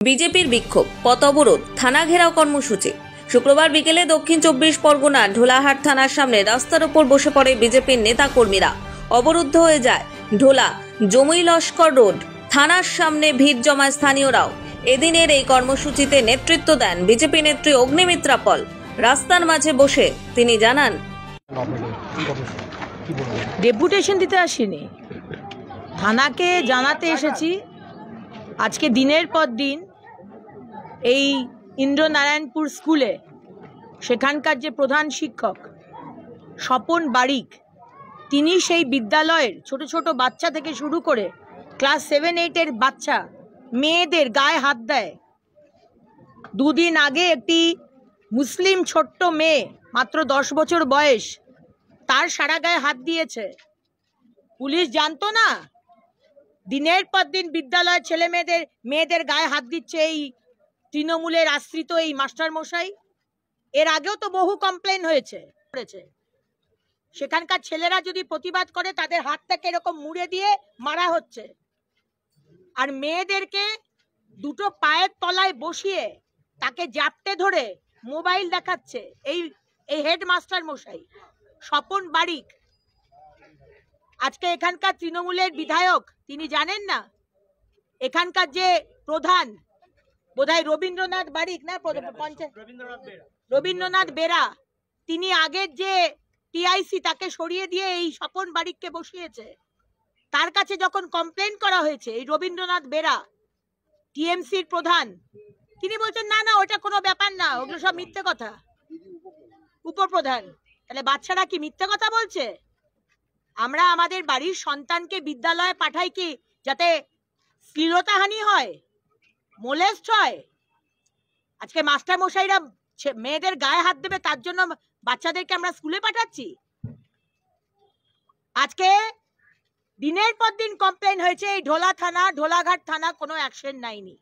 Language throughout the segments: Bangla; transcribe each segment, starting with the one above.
বিজেপির বিক্ষোভ, পথ অবরোধ, থানা ঘেরাও কর্মসূচি। শুক্রবার বিকেলে দক্ষিণ 24 পরগনা ঢোলাহাট থানার সামনে রাস্তার উপর বসে পড়ে বিজেপির নেতা কর্মীরা। অবরুদ্ধ হয়ে যায় ঢোলা জমুই লস্কর রোড। থানার সামনে ভিড় জমায় স্থানীয়রাও। এদিনের এই কর্মসূচিতে নেতৃত্ব দেন বিজেপি নেত্রী অগ্নিমিত্রা পল। রাস্তার মাঝে বসে তিনি জানান, ডেপুটেশন দিতে আসিনি, থানাকে জানাতে এসেছি। আজকে দিনের পর দিন এই ইন্দ্রনারায়ণপুর স্কুলে সেখানকার যে প্রধান শিক্ষক স্বপন বারিক, তিনি সেই বিদ্যালয়ের ছোট ছোট বাচ্চা থেকে শুরু করে ক্লাস 7-8-এর বাচ্চা মেয়েদের গায়ে হাত দেয়। দুদিন আগে একটি মুসলিম ছোট্ট মেয়ে, মাত্র 10 বছর বয়স, তার সারা গায়ে হাত দিয়েছে। পুলিশ জানতো না দিনের পর দিন বিদ্যালয়ের ছেলে মেয়েদের গায়ে হাত দিচ্ছে এই তৃণমূলের আশ্রিত এই মাস্টার মশাই। এর আগেও তো বহু কমপ্লেন হয়েছে। সেখানকার ছেলেরা যদি প্রতিবাদ করে তাদের হাতটাকে এরকম মুড়ে দিয়ে মারা হচ্ছে, আর মেয়েদেরকে দুটো পায়ের তলায় বসিয়ে তাকে জাপটে ধরে মোবাইল দেখাচ্ছে এই হেডমাস্টার মশাই স্বপন বারিক। আজকে এখানকার তৃণমূলের বিধায়ক তিনি জানেন না, এখানকার যে প্রধান বোধহয় রবীন্দ্রনাথ বারিক না, রবীন্দ্রনাথ বেরা, তিনি আগের যে টিআইসি তাকে সরিয়ে দিয়ে এই স্বপন বারিককে বসিয়েছে। তার কাছে যখন কমপ্লেন করা হয়েছে, এই রবীন্দ্রনাথ বেরা টিএমসির প্রধান, তিনি বলছেন না না ওটা কোনো ব্যাপার না, ওগুলো সব মিথ্যে কথা। উপপ্রধান, তাহলে বাচ্চারা কি মিথ্যে কথা বলছে? আমরা আমাদের বাড়ির সন্তানকে বিদ্যালয়ে পাঠাই কি যাতে শ্লীলতাহানি হয়, মোলেস্ট হয়? আজকে মাস্টার মশাইরা মেয়েদের গায়ে হাত দেবে তার জন্য বাচ্চাদেরকে আমরা স্কুলে পাঠাচ্ছি? আজকে দিনের পর দিন কমপ্লেন হয়েছে, এই ঢোলা থানা, ঢোলাঘাট থানা কোনো অ্যাকশন নেয়নি।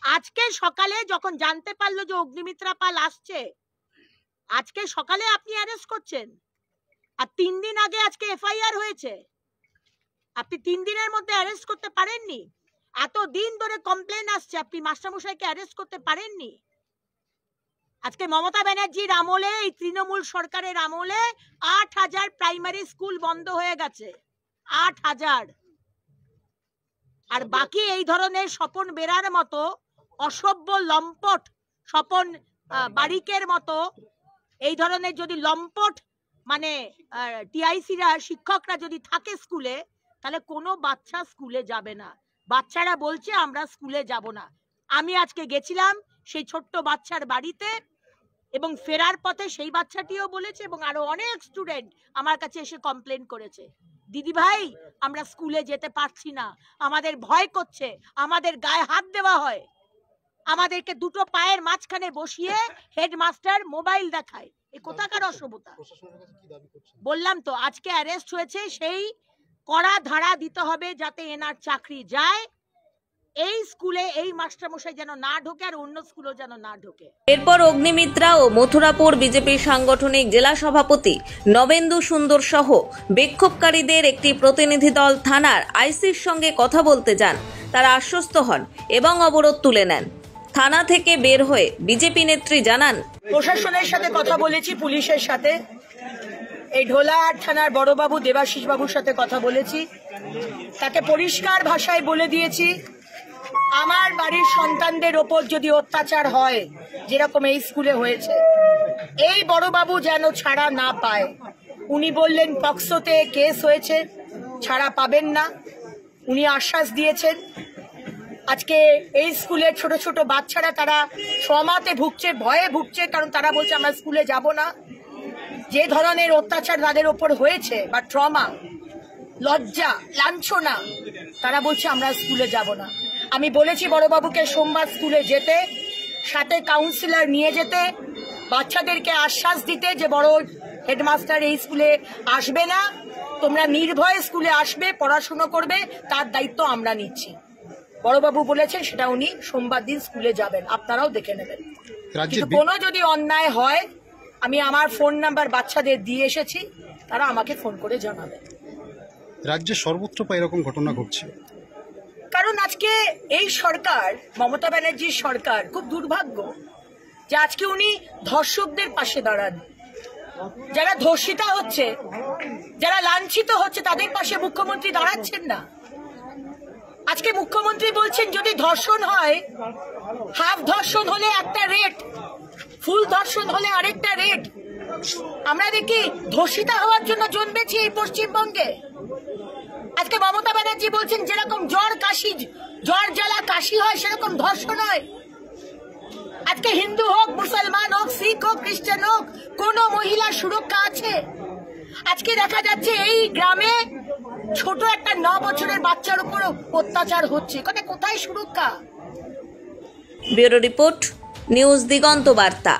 আজকে সকালে যখন জানতে পারলো যে অগ্নিমিত্রা পাল আসছে, আজকে সকালে আপনি অ্যারেস্ট করছেন, আর 3 দিন আগে আজকে এফআইআর হয়েছে। আপনি 3 দিনের মধ্যে অ্যারেস্ট করতে পারেননি? এত দিন ধরে কমপ্লেন আসছে, আপনি মাস্টারমশাইকে অ্যারেস্ট করতে পারেননি? আজকে মমতা ব্যানার্জির আমলে, এই তৃণমূল সরকারের আমলে 8000 প্রাইমারি স্কুল বন্ধ হয়ে গেছে, 8000। আর বাকি এই ধরনের স্বপন বেরার মতো অসভ্য লম্পট, স্বপন বারিকের মতো এই ধরনের যদি লম্পট মানে টিআইসিরা, শিক্ষকরা যদি থাকে স্কুলে, তাহলে কোনো বাচ্চা স্কুলে যাবে না। বাচ্চারা বলছে আমরা স্কুলে যাব না। আমি আজকে গেছিলাম সেই ছোট্ট বাচ্চার বাড়িতে, এবং ফেরার পথে সেই বাচ্চাটিও বলেছে, এবং আরো অনেক স্টুডেন্ট আমার কাছে এসে কমপ্লেন করেছে, দিদি ভাই আমরা স্কুলে যেতে পারছি না, আমাদের ভয় করছে, আমাদের গায়ে হাত দেওয়া হয়, আমাদেরকে দুটো পায়ের মাঝখানে বসিয়ে হেডমাস্টার মোবাইল দেখায়। এই কোথাকার অসভ্যতা! বললাম তো আজকে অ্যারেস্ট হয়েছে, সেই কড়া ধারা দিতে হবে যাতে এনার চাকরি যায়। এই স্কুলে এই মাস্টারমশাই যেন না ঢোকে, আর অন্য স্কুলও যেন না ঢোকে। এরপর অগ্নিমিত্রা ও মথুরাপুর বিজেপির সাংগঠনিক জেলা সভাপতি নবেন্দু সুন্দর সহ বিক্ষোভকারীদের একটি প্রতিনিধি দল থানার আইসির সঙ্গে কথা বলতে যান। তারা আশ্বস্ত হন এবং অবরোধ তুলে নেন। থানা থেকে বের হয়ে বিজেপি নেত্রী জানান, প্রশাসনের সাথে কথা বলেছি, পুলিশের সাথে, এই ঢোলাহাট থানার বড়বাবু দেবাশিস বাবুর সাথে কথা বলেছি। তাকে পরিষ্কার ভাষায় বলে দিয়েছি, আমার বাড়ির সন্তানদের ওপর যদি অত্যাচার হয় যেরকম এই স্কুলে হয়েছে, এই বড়বাবু যেন ছাড়া না পায়। উনি বললেন পক্সোতে কেস হয়েছে, ছাড়া পাবেন না, উনি আশ্বাস দিয়েছেন। আজকে এই স্কুলের ছোট ছোট বাচ্চারা তারা ট্রমাতে ভুগছে, ভয়ে ভুগছে, কারণ তারা বলছে আমরা স্কুলে যাব না। যে ধরনের অত্যাচার তাদের ওপর হয়েছে, বা ট্রমা, লজ্জা, লাঞ্ছনা, তারা বলছে আমরা স্কুলে যাব না। আমি বলেছি বড়বাবুকে সোমবার স্কুলে যেতে, সাথে কাউন্সিলর নিয়ে যেতে, বাচ্চাদেরকে আশ্বাস দিতে যে বড় হেডমাস্টার এই স্কুলে আসবে না, তোমরা নির্ভয়ে স্কুলে আসবে, পড়াশুনো করবে, তার দায়িত্ব আমরা নিচ্ছি। বড়বাবু বলেছেন সেটা উনি সোমবার দিন স্কুলে যাবেন, আপনারাও দেখে নেবেন। কিন্তু কোনো যদি অন্যায় হয়, আমি আমার ফোন নাম্বার বাচ্চাদের দিয়ে এসেছি, তারা আমাকে ফোন করে জানাবে। রাজ্যে সর্বত্র এরকম ঘটনা ঘটছে। কারণ আজকে এই সরকার, মমতা ব্যানার্জির সরকার, খুব দুর্ভাগ্য যে আজকে উনি ধর্ষকদের পাশে দাঁড়ান। যারা ধর্ষিতা হচ্ছে, যারা লাঞ্ছিত হচ্ছে, তাদের পাশে মুখ্যমন্ত্রী দাঁড়াচ্ছেন না। আজকে মুখ্যমন্ত্রী বলছেন যদি ধর্ষণ হয়, হাফ ধর্ষণ হলে একটা রেট, ফুল ধর্ষণ হলে আরেকটা রেট। আমরা দেখি ধর্ষিতা হওয়ার জন্য জন্মেছি এই পশ্চিমবঙ্গে। আজকে মমতা ব্যানার্জি বলছেন যেরকম জ্বর জ্বালা কাশি হয় সেরকম ধর্ষণ হয়। আজকে হিন্দু হোক, মুসলমান হোক, শিখ হোক, খ্রিস্টান হোক, কোন মহিলার সুরক্ষা আছে? আজকে দেখা যাচ্ছে এই গ্রামে ছোট একটা 9 বছরের বাচ্চার উপর অত্যাচার হচ্ছে, কোথায় সুরক্ষা? ব্যুরো রিপোর্ট, নিউজ দিগন্ত বার্তা।